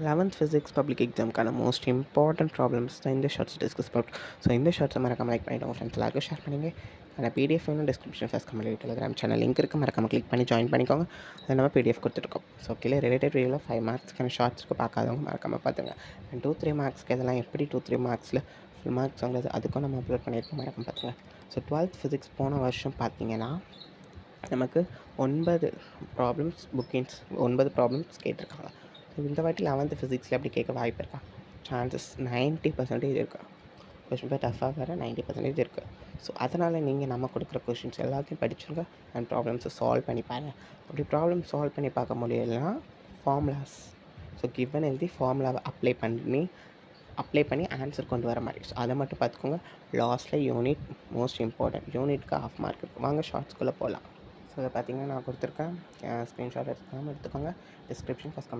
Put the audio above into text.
11th physics public எக்ஸாமுக்கான most important problems தான் இந்த ஷார்ட்ஸ் டிஸ்கஸ் பண்ணுறோம். ஸோ இந்த ஷார்ட்ஸை மறக்காம லைக் பண்ணிவிட்டு உங்கள் ஃப்ரெண்ட்ஸ் எல்லாருக்கும் ஷேர் பண்ணுங்கள். ஆனால் பிடிஎஃப் வேணும் description first comment Telegram channel link இருக்குது, மறக்காம கிளிக் பண்ணி ஜாயின் பண்ணிக்கோங்க. அதை நம்ம பிடிஎஃப் கொடுத்துருக்கோம். ஸோ கீழே ரிலேட்டட் வீடியோவில் 5 மார்க்ஸ்க்கான ஷார்ட்ஸ்க்கு பார்க்காதவங்க மறக்காமல் பார்த்துங்க. அண்ட் 2-3 மார்க்ஸ்க்கு இதெல்லாம் எப்படி 2-3 மார்க்ஸில் ஃபுல் மார்க்ஸ் வாங்குறது அதுக்கும் நம்ம அப்லோட் பண்ணியிருக்கோம், மறக்காம பார்த்துங்க. ஸோ 12th ஃபிசிக்ஸ் போன வருஷம் பார்த்தீங்கன்னா நமக்கு 9 ப்ராப்ளம்ஸ் புக்கிங்ஸ் 9 ப்ராப்ளம்ஸ் கேட்டிருக்காங்க. இந்த வாட்டி 11th ஃபிசிக்ஸில் அப்படி கேட்க வாய்ப்பு இருக்கா? சான்சஸ் 90% இருக்கா. கொஷின் பேர் டஃப்பாக வேறு 90% இருக்குது. ஸோ அதனால் நீங்கள் நம்ம கொடுக்குற கொஷின்ஸ் எல்லாத்தையும் படிச்சுருங்க அண்ட் ப்ராப்ளம்ஸை சால்வ் பண்ணி பாருங்கள். அப்படி ப்ராப்ளம் சால்வ் பண்ணி பார்க்க முடியலைன்னா ஃபார்முலாஸ், ஸோ கிவன் எழுதி ஃபார்முலாவை அப்ளை பண்ணி ஆன்சர் கொண்டு வர மாதிரி. ஸோ அதை மட்டும் பார்த்துக்கோங்க. லாஸ்ட்டில் யூனிட் மோஸ்ட் இம்பார்ட்டன்ட். யூனிட்க்கு 1/2 மார்க் இருக்குது. வாங்க ஷார்ட்ஸ்குள்ளே போகலாம். ஸோ அதை பார்த்தீங்கன்னா நான் கொடுத்துருக்கேன், ஸ்க்ரீன்ஷாட் எடுத்துக்கோங்க. Description first